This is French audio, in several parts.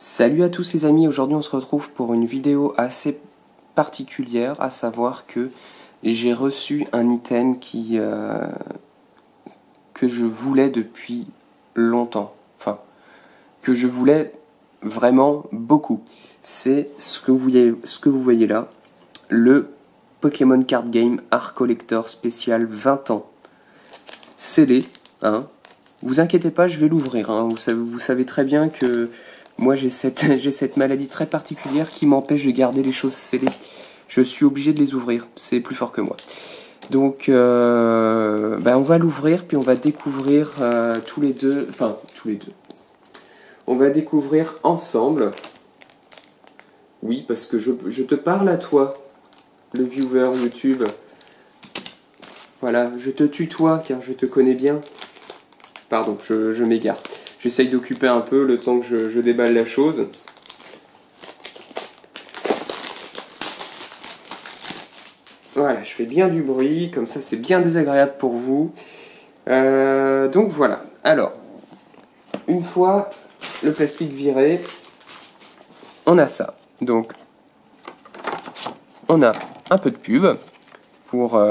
Salut à tous les amis, aujourd'hui on se retrouve pour une vidéo assez particulière, à savoir que j'ai reçu un item que je voulais depuis longtemps, enfin que je voulais vraiment beaucoup. C'est ce que vous voyez là, le Pokémon Card Game Art Collector spécial 20 ans, scellé, hein. Vous inquiétez pas, je vais l'ouvrir, hein. Vous savez très bien que moi j'ai cette maladie très particulière qui m'empêche de garder les choses scellées. Je suis obligé de les ouvrir, c'est plus fort que moi. Donc on va l'ouvrir puis on va découvrir tous les deux. On va découvrir ensemble. Oui, parce que je te parle à toi, le viewer YouTube. Voilà, je te tutoie car je te connais bien. Pardon, je m'égare. J'essaye d'occuper un peu le temps que je déballe la chose. Voilà, je fais bien du bruit, comme ça c'est bien désagréable pour vous. Donc voilà, alors, une fois le plastique viré, on a ça. Donc, on a un peu de pub pour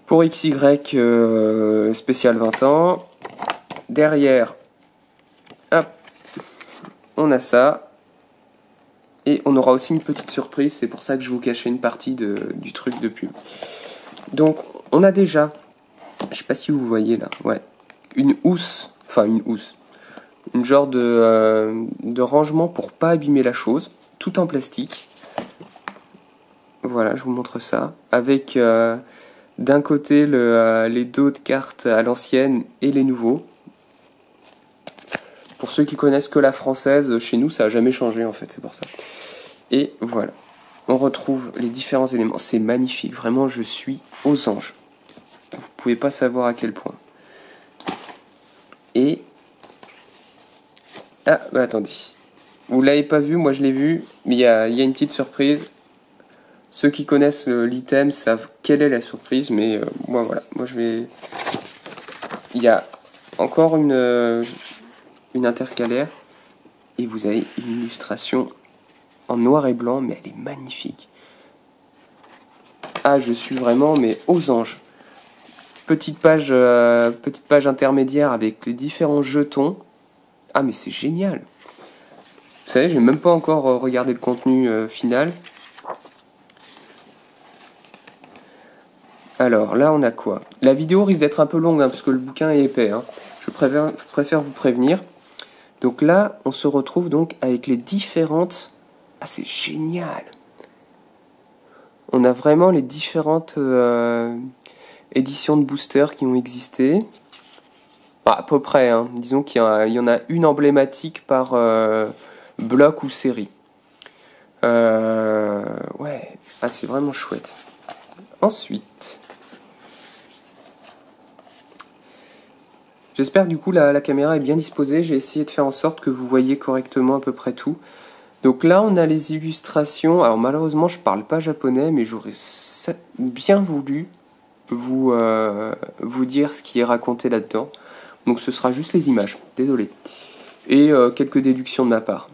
XY spécial 20 ans. Derrière, hop, on a ça. Et on aura aussi une petite surprise, c'est pour ça que je vous cachais une partie du truc de pub. Donc, on a déjà, je sais pas si vous voyez là, ouais, une housse, une genre de rangement pour pas abîmer la chose, tout en plastique. Voilà, je vous montre ça, avec d'un côté les dos de cartes à l'ancienne et les nouveaux. Pour ceux qui connaissent que la française, chez nous ça a jamais changé en fait, c'est pour ça. Et voilà, on retrouve les différents éléments. C'est magnifique, vraiment, je suis aux anges. Vous pouvez pas savoir à quel point. Et... ah, bah attendez. Vous l'avez pas vu, moi je l'ai vu, mais il y a une petite surprise. Ceux qui connaissent l'item savent quelle est la surprise, mais moi voilà, moi je vais... Il y a encore une intercalaire, et vous avez une illustration en noir et blanc, mais elle est magnifique. Ah, je suis vraiment, mais aux anges. Petite page intermédiaire avec les différents jetons. Ah, mais c'est génial. Vous savez, j'ai même pas encore regardé le contenu final. Alors, là, on a quoi? La vidéo risque d'être un peu longue, hein, parce que le bouquin est épais. Hein. Je préfère vous prévenir. Donc là, on se retrouve donc avec les différentes... Ah, c'est génial. On a vraiment les différentes éditions de booster qui ont existé. À peu près, hein. Disons qu'il y en a une emblématique par bloc ou série. Ouais, ah, c'est vraiment chouette. Ensuite, j'espère du coup la caméra est bien disposée. J'ai essayé de faire en sorte que vous voyez correctement à peu près tout. Donc là, on a les illustrations. Alors malheureusement, je parle pas japonais, mais j'aurais bien voulu vous dire ce qui est raconté là-dedans. Donc ce sera juste les images, désolé. Et quelques déductions de ma part.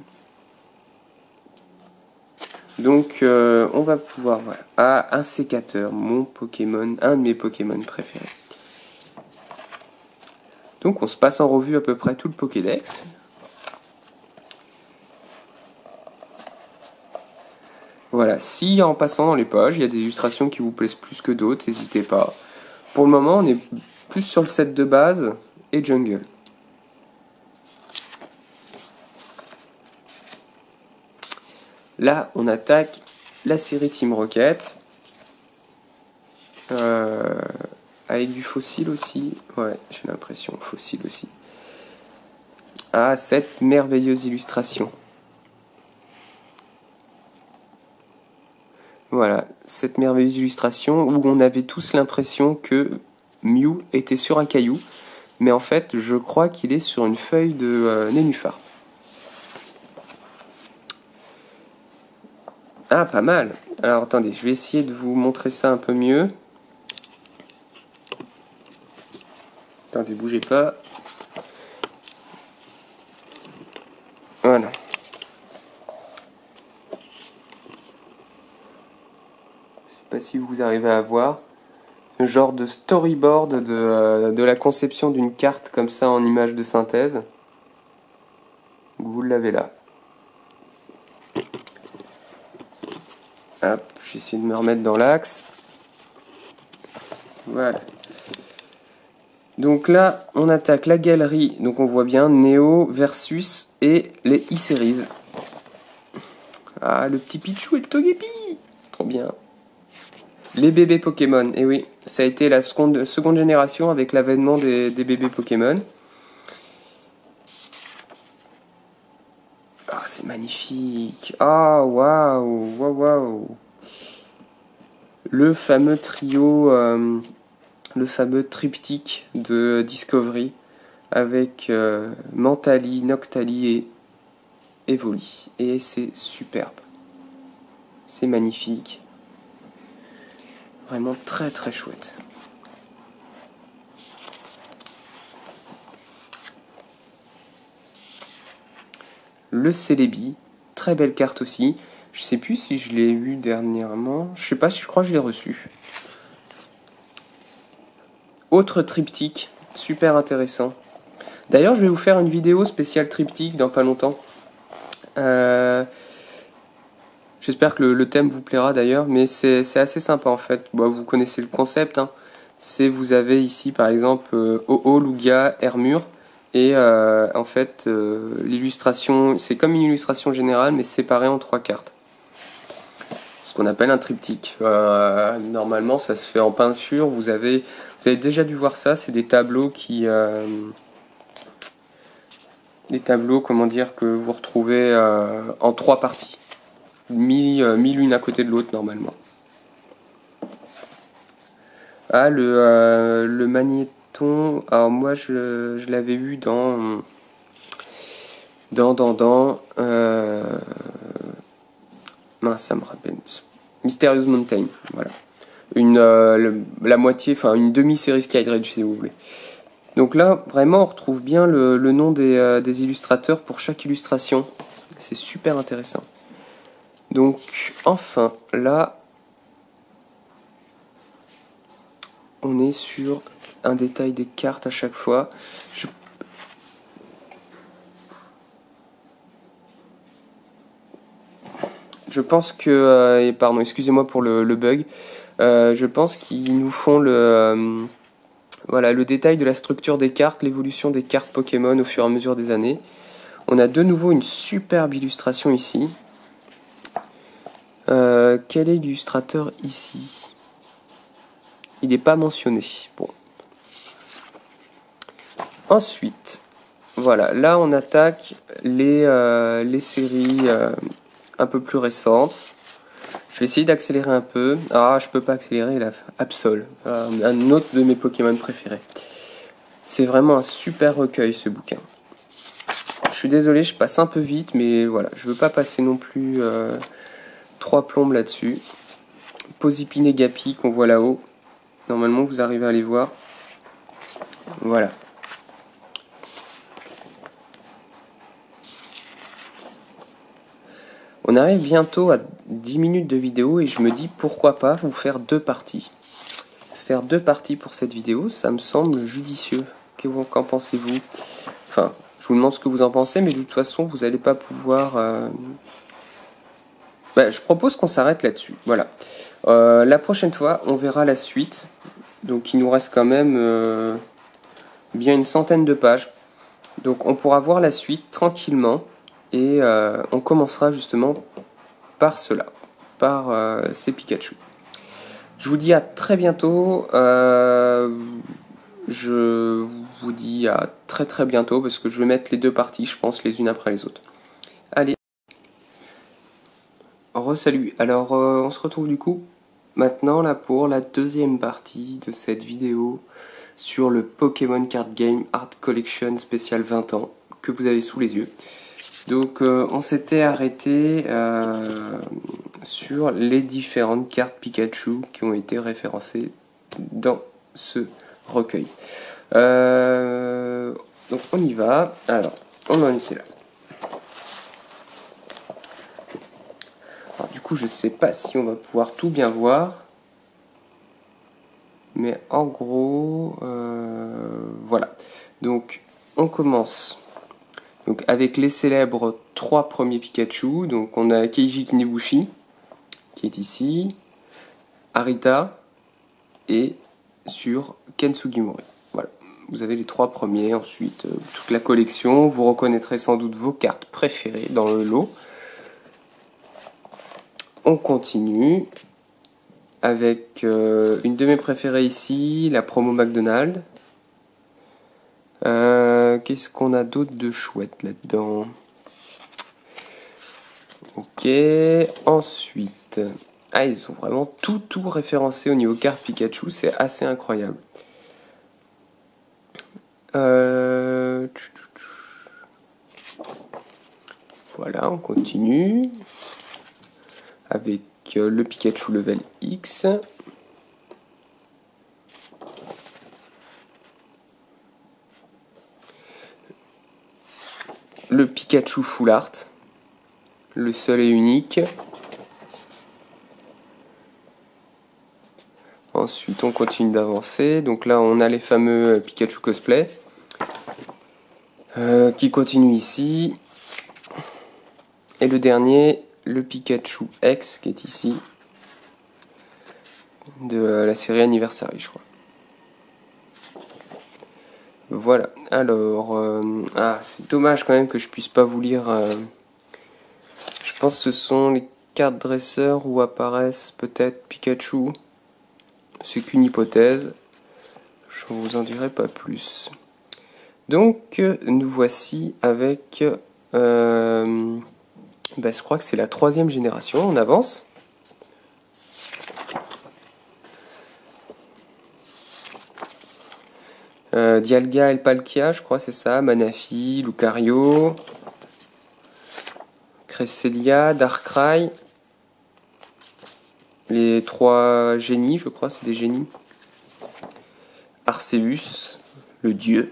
Donc on va pouvoir... Voilà. Ah, un sécateur, mon Pokémon, un de mes Pokémon préférés. Donc on se passe en revue à peu près tout le Pokédex. Voilà, si en passant dans les pages, il y a des illustrations qui vous plaisent plus que d'autres, n'hésitez pas. Pour le moment, on est plus sur le set de base et Jungle. Là, on attaque la série Team Rocket. Avec du fossile aussi. Ouais, j'ai l'impression, fossile aussi. Ah, cette merveilleuse illustration. Voilà, cette merveilleuse illustration où on avait tous l'impression que Mew était sur un caillou. Mais en fait, je crois qu'il est sur une feuille de nénuphar. Ah, pas mal. Alors, attendez, je vais essayer de vous montrer ça un peu mieux. Attendez, bougez pas. Voilà. Je sais pas si vous arrivez à voir. Un genre de storyboard de la conception d'une carte comme ça en image de synthèse. Vous l'avez là. Hop, j'essaie de me remettre dans l'axe. Voilà. Donc là, on attaque la galerie. Donc on voit bien Neo versus et les e-series. Ah, le petit Pichu et le Togepi. Trop bien. Les bébés Pokémon. Et oui, ça a été la seconde génération avec l'avènement des bébés Pokémon. Ah, c'est magnifique. Ah, waouh, waouh, waouh. Le fameux trio, le fameux triptyque de Discovery avec Mentali, Noctali et Evoli. Et c'est superbe. C'est magnifique. Vraiment très très chouette. Le Celebi, très belle carte aussi. Je sais plus si je l'ai eu dernièrement. Je sais pas si je crois que je l'ai reçu. Autre triptyque, super intéressant. D'ailleurs, je vais vous faire une vidéo spéciale triptyque dans pas longtemps. J'espère que le thème vous plaira d'ailleurs, mais c'est assez sympa en fait. Bon, vous connaissez le concept. Hein. Vous avez ici par exemple Ho-Oh, Lugia, Hermure. Et en fait, l'illustration, c'est comme une illustration générale, mais séparée en 3 cartes. Ce qu'on appelle un triptyque. Normalement, ça se fait en peinture. Vous avez déjà dû voir ça. C'est des tableaux comment dire, que vous retrouvez en 3 parties, mis l'une à côté de l'autre normalement. Ah, le magnéton. Alors moi, je l'avais eu dans mince, ça me rappelle. Mysterious Mountain, voilà. La moitié, enfin une demi-série Skyridge si vous voulez. Donc là, vraiment, on retrouve bien le nom des illustrateurs pour chaque illustration. C'est super intéressant. Donc, enfin, là, on est sur un détail des cartes à chaque fois. Je pense que, pardon, excusez-moi pour le bug. Je pense qu'ils nous font voilà, le détail de la structure des cartes, l'évolution des cartes Pokémon au fur et à mesure des années. On a de nouveau une superbe illustration ici. Quel est l'illustrateur ici? Il n'est pas mentionné. Bon. Ensuite, voilà, là on attaque les séries un peu plus récentes. Je vais essayer d'accélérer un peu. Ah, je peux pas accélérer la Absol, un autre de mes Pokémon préférés. C'est vraiment un super recueil ce bouquin. Je suis désolé, je passe un peu vite, mais voilà, je veux pas passer non plus 3 plombes là-dessus. Posipine et Gapi qu'on voit là-haut. Normalement, vous arrivez à les voir. Voilà. On arrive bientôt à 10 minutes de vidéo et je me dis pourquoi pas vous faire 2 parties. Faire 2 parties pour cette vidéo, ça me semble judicieux. Qu'en pensez-vous? Enfin, je vous demande ce que vous en pensez, mais de toute façon, vous n'allez pas pouvoir... je propose qu'on s'arrête là-dessus. Voilà. La prochaine fois, on verra la suite. Donc il nous reste quand même bien une centaine de pages. Donc on pourra voir la suite tranquillement. Et on commencera justement par cela, par ces Pikachu. Je vous dis à très bientôt. Je vous dis à très très bientôt parce que je vais mettre les 2 parties, je pense, les unes après les autres. Allez. Re-salut. Alors on se retrouve du coup maintenant là pour la 2e partie de cette vidéo sur le Pokémon Card Game Art Collection spécial 20 ans que vous avez sous les yeux. Donc on s'était arrêté sur les différentes cartes Pikachu qui ont été référencées dans ce recueil. Donc on y va. Alors, on en est là. coup, je sais pas si on va pouvoir tout bien voir. Mais en gros, voilà. Donc, on commence donc, avec les célèbres 3 premiers Pikachu. Donc, on a Keiji Kinebushi, qui est ici, Arita, et sur Ken Sugimori. Voilà. Vous avez les 3 premiers. Ensuite, toute la collection. Vous reconnaîtrez sans doute vos cartes préférées dans le lot. On continue avec une de mes préférées ici, la promo McDonald's. Qu'est-ce qu'on a d'autre de chouette là-dedans? Ok, ensuite... Ah, ils ont vraiment tout référencé au niveau carte Pikachu, c'est assez incroyable. Voilà, on continue avec le Pikachu level X. Le Pikachu Full Art, le seul et unique. Ensuite, on continue d'avancer. Donc là, on a les fameux Pikachu cosplay qui continuent ici. Et le dernier, le Pikachu X qui est ici de la série Anniversary, je crois. Voilà. Alors, c'est dommage quand même que je puisse pas vous lire. Je pense que ce sont les cartes dresseurs où apparaissent peut-être Pikachu. C'est qu'une hypothèse. Je ne vous en dirai pas plus. Donc, nous voici avec... je crois que c'est la 3e génération. On avance. Dialga et Palkia, je crois, c'est ça. Manafi, Lucario, Cresselia, Darkrai. Les 3 génies, je crois, c'est des génies. Arceus, le dieu.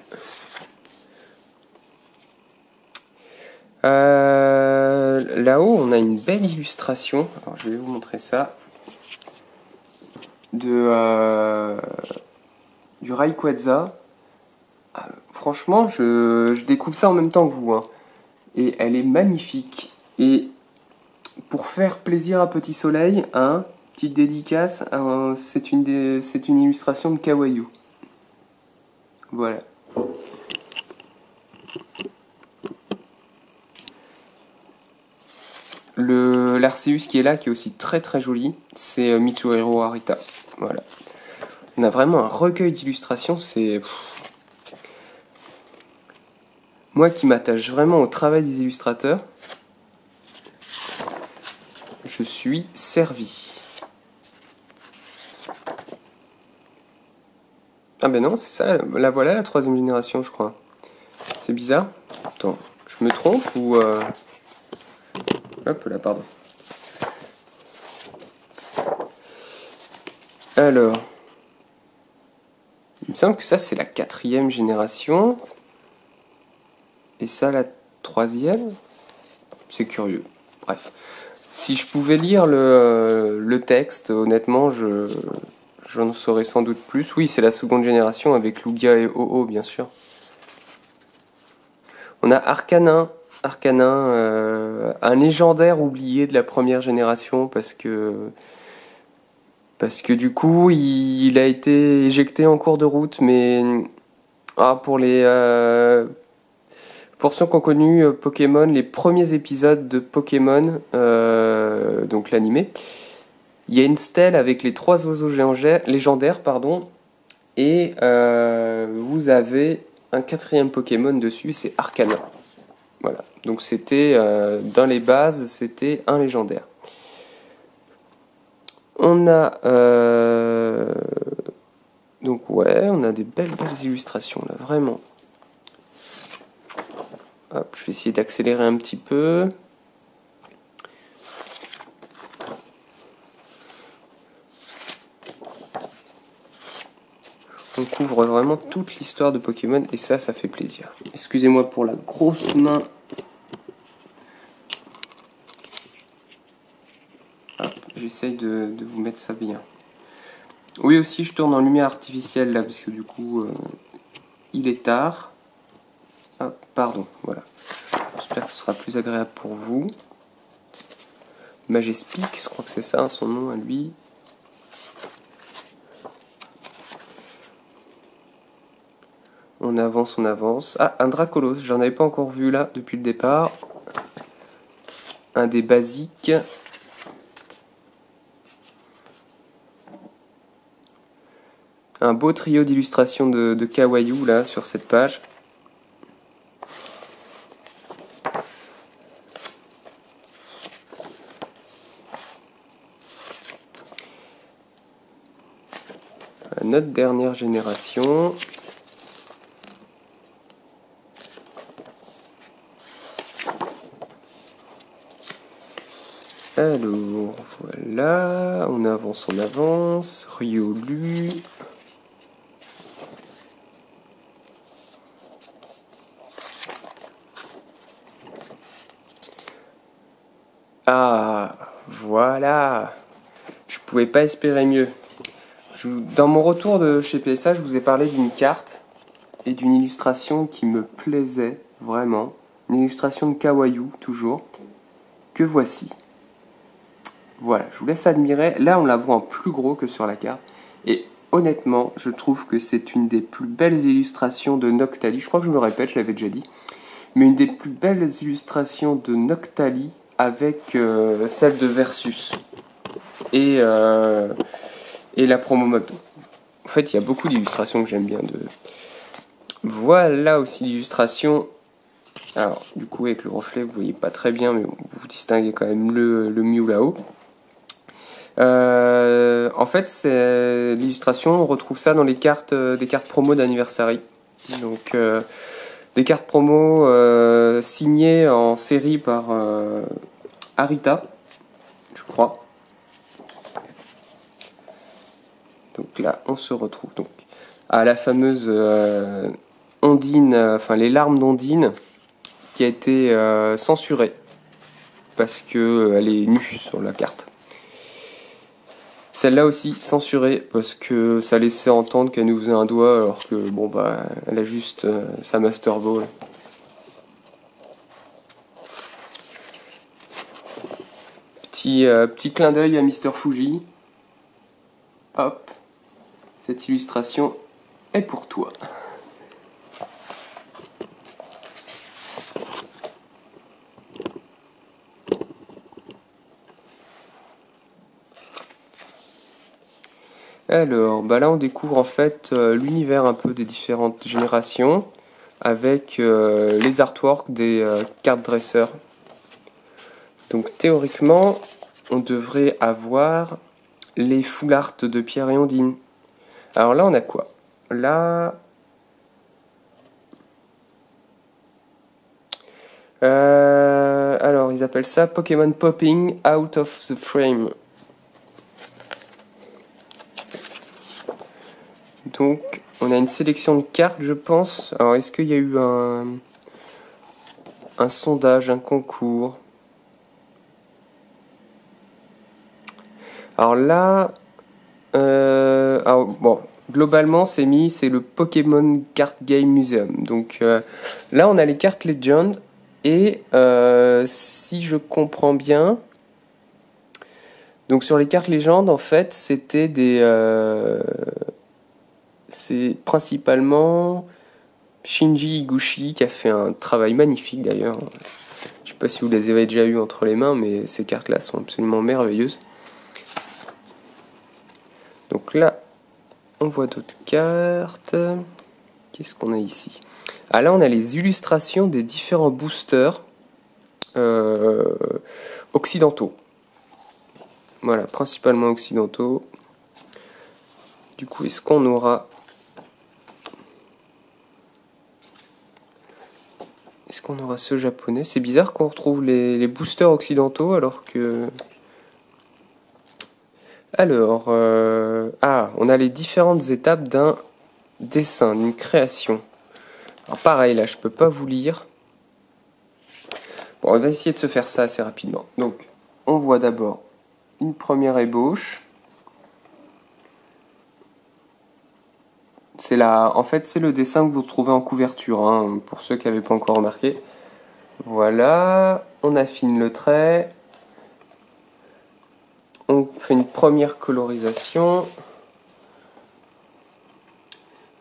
Là-haut, on a une belle illustration. Alors, je vais vous montrer ça. Du Rayquaza. Franchement, je découvre ça en même temps que vous. Hein. Et elle est magnifique. Et pour faire plaisir à Petit Soleil, hein, petite dédicace, c'est une illustration de Kawaii. Voilà. L'Arceus qui est là, qui est aussi très très joli, c'est Mitsuhiro Arita. Voilà. On a vraiment un recueil d'illustrations, c'est... Moi qui m'attache vraiment au travail des illustrateurs, je suis servi. Ah ben non, c'est ça, la voilà la 3e génération, je crois. C'est bizarre. Attends, je me trompe ou... Hop là, pardon. Alors, il me semble que ça c'est la 4e génération. Et ça la 3e. C'est curieux. Bref. Si je pouvais lire le texte, honnêtement, j'en saurais sans doute plus. Oui, c'est la 2e génération avec Lugia et Ho-Oh, bien sûr. On a Arcanin. Arcanin, un légendaire oublié de la 1re génération parce que du coup, il a été éjecté en cours de route, mais pour ceux qui ont connu Pokémon, les premiers épisodes de Pokémon, donc l'animé, il y a une stèle avec les 3 oiseaux légendaires, et vous avez un 4e Pokémon dessus, c'est Arcanin. Voilà, donc c'était, dans les bases, c'était un légendaire. On a... donc ouais, on a des belles illustrations là, vraiment. Hop, je vais essayer d'accélérer un petit peu. On couvre vraiment toute l'histoire de Pokémon et ça fait plaisir. Excusez-moi pour la grosse main. j'essaye de vous mettre ça bien. Oui, aussi, je tourne en lumière artificielle là, parce que du coup, il est tard. Ah, pardon, voilà. J'espère que ce sera plus agréable pour vous. Majespic, je crois que c'est ça son nom à lui. On avance, on avance. Ah, un Dracolos, j'en avais pas encore vu là depuis le départ. Un des basiques. Un beau trio d'illustrations de Kawaii là sur cette page. Notre dernière génération. Alors, voilà, on avance, Riolu. Ah, voilà, je pouvais pas espérer mieux. Dans mon retour de chez PSA, je vous ai parlé d'une carte et d'une illustration qui me plaisait vraiment. Une illustration de Kawaii, toujours, que voici. Voilà, je vous laisse admirer. Là, on la voit en plus gros que sur la carte. Et honnêtement, je trouve que c'est une des plus belles illustrations de Noctali. Je crois que je me répète, je l'avais déjà dit. Mais une des plus belles illustrations de Noctali avec celle de Versus. Et la promo mode. En fait, il y a beaucoup d'illustrations que j'aime bien. Voilà aussi l'illustration. Alors, du coup, avec le reflet, vous voyez pas très bien, mais vous distinguez quand même le Mew là-haut. En fait, c'est l'illustration, on retrouve ça dans les cartes, des cartes promo d'anniversary. Donc, des cartes promo signées en série par Arita, je crois. Donc là, on se retrouve donc à la fameuse Ondine, enfin les larmes d'Ondine, qui a été censurée parce que elle est nue sur la carte. Celle-là aussi censurée parce que ça laissait entendre qu'elle nous faisait un doigt alors que bon bah elle a juste sa Master Ball. Petit clin d'œil à Mr Fuji. Hop, cette illustration est pour toi. Alors, bah là on découvre en fait l'univers un peu des différentes générations avec les artworks des cartes dresseurs. Donc théoriquement, on devrait avoir les full art de Pierre et Ondine. Alors là on a quoi? Là... alors ils appellent ça Pokémon Popping Out of the Frame. Donc, on a une sélection de cartes, je pense. Alors, est-ce qu'il y a eu un sondage, un concours? Alors là, bon, globalement, c'est le Pokémon Card Game Museum. Donc là, on a les cartes Legend. Et si je comprends bien, donc sur les cartes Legend, en fait, c'était c'est principalement Shinji Higuchi qui a fait un travail magnifique d'ailleurs. Je sais pas si vous les avez déjà eues entre les mains, mais ces cartes-là sont absolument merveilleuses. Donc là, on voit d'autres cartes. Qu'est-ce qu'on a ici? Ah là, on a les illustrations des différents boosters occidentaux. Voilà, principalement occidentaux. Du coup, est-ce qu'on aura... Est-ce qu'on aura ce japonais? C'est bizarre qu'on retrouve les boosters occidentaux alors que... Alors, on a les différentes étapes d'un dessin, d'une création. Alors pareil, là, je peux pas vous lire. Bon, on va essayer de se faire ça assez rapidement. Donc, on voit d'abord une première ébauche. En fait, c'est le dessin que vous trouvez en couverture, hein, pour ceux qui n'avaient pas encore remarqué. Voilà, on affine le trait. On fait une première colorisation.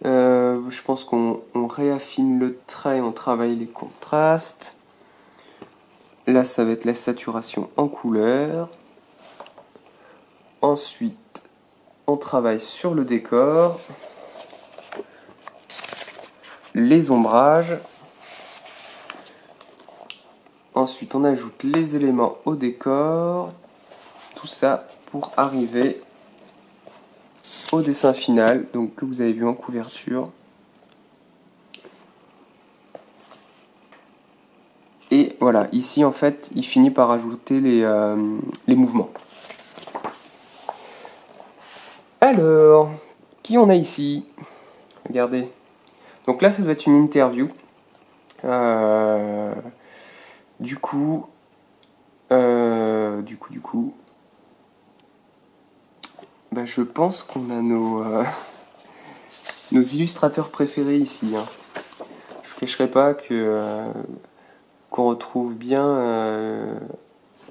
Je pense qu'on réaffine le trait, on travaille les contrastes. Là, ça va être la saturation en couleur. Ensuite, on travaille sur le décor. Les ombrages. Ensuite, on ajoute les éléments au décor. Tout ça pour arriver au dessin final, donc que vous avez vu en couverture. Et voilà, ici en fait, il finit par ajouter les mouvements. Alors, qui on a ici? Regardez. Donc là, ça doit être une interview. Du coup, bah, je pense qu'on a nos illustrateurs préférés ici. Hein. Je ne cacherai pas qu'on retrouve bien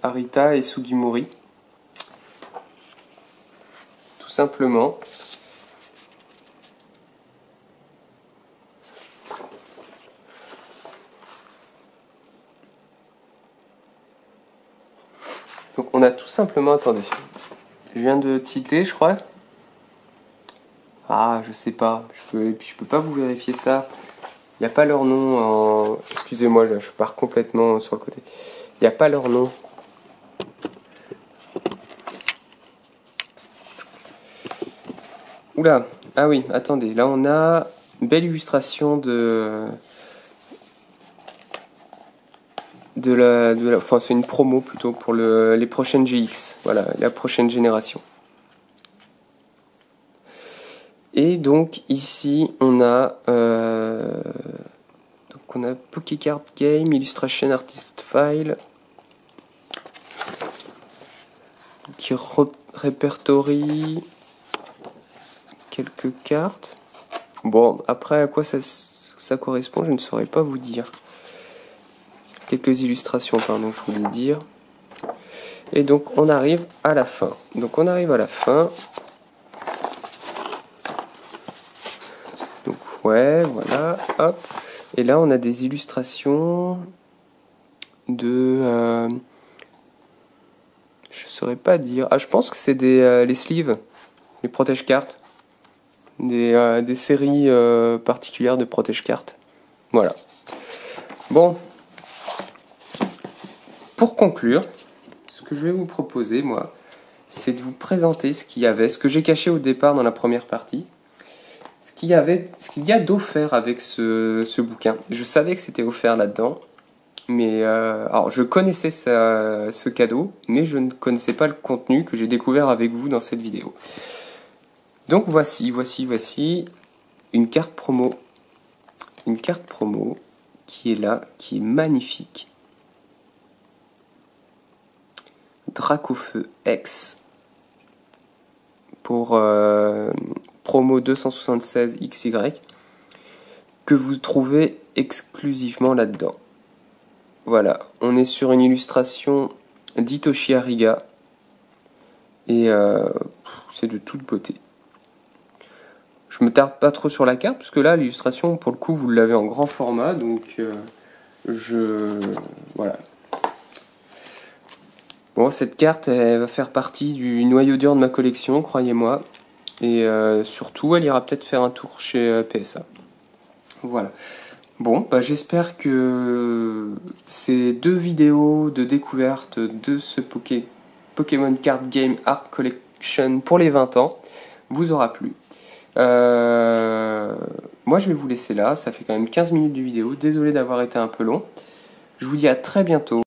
Arita et Sugimori. Tout simplement. Donc on a tout simplement, attendez, je viens de titler je crois. Ah je sais pas, je peux pas vous vérifier ça. Il n'y a pas leur nom en... Excusez-moi, je pars complètement sur le côté. Il n'y a pas leur nom. Oula, ah oui, attendez, là on a une belle illustration enfin c'est une promo plutôt pour les prochaines GX, voilà, la prochaine génération. Et donc ici on a Pokécard Game, Illustration Artist File, qui répertorie quelques cartes. Bon, après à quoi ça correspond, je ne saurais pas vous dire. Quelques illustrations, pardon, je voulais dire. Et donc on arrive à la fin. Donc ouais, voilà, hop. Et là on a des illustrations de... je saurais pas dire. Ah, je pense que c'est les sleeves, les protège-cartes. Des séries particulières de protège-cartes. Voilà. Bon. Pour conclure, ce que je vais vous proposer, moi, c'est de vous présenter ce que j'ai caché au départ dans la première partie, ce qu'il y a d'offert avec ce bouquin. Je savais que c'était offert là-dedans, mais alors je connaissais ce cadeau, mais je ne connaissais pas le contenu que j'ai découvert avec vous dans cette vidéo. Donc voici une carte promo qui est là, qui est magnifique. Dracofeu X pour promo 276 XY que vous trouvez exclusivement là-dedans. Voilà, on est sur une illustration d'Hitoshi Ariga et c'est de toute beauté. Je me tarde pas trop sur la carte parce que là l'illustration pour le coup vous l'avez en grand format, donc voilà. Bon, cette carte, elle va faire partie du noyau dur de ma collection, croyez-moi. Et surtout, elle ira peut-être faire un tour chez PSA. Voilà. Bon, bah, j'espère que ces 2 vidéos de découverte de ce Pokémon Card Game Art Collection pour les 20 ans vous aura plu. Moi, je vais vous laisser là. Ça fait quand même 15 minutes de vidéo. Désolé d'avoir été un peu long. Je vous dis à très bientôt.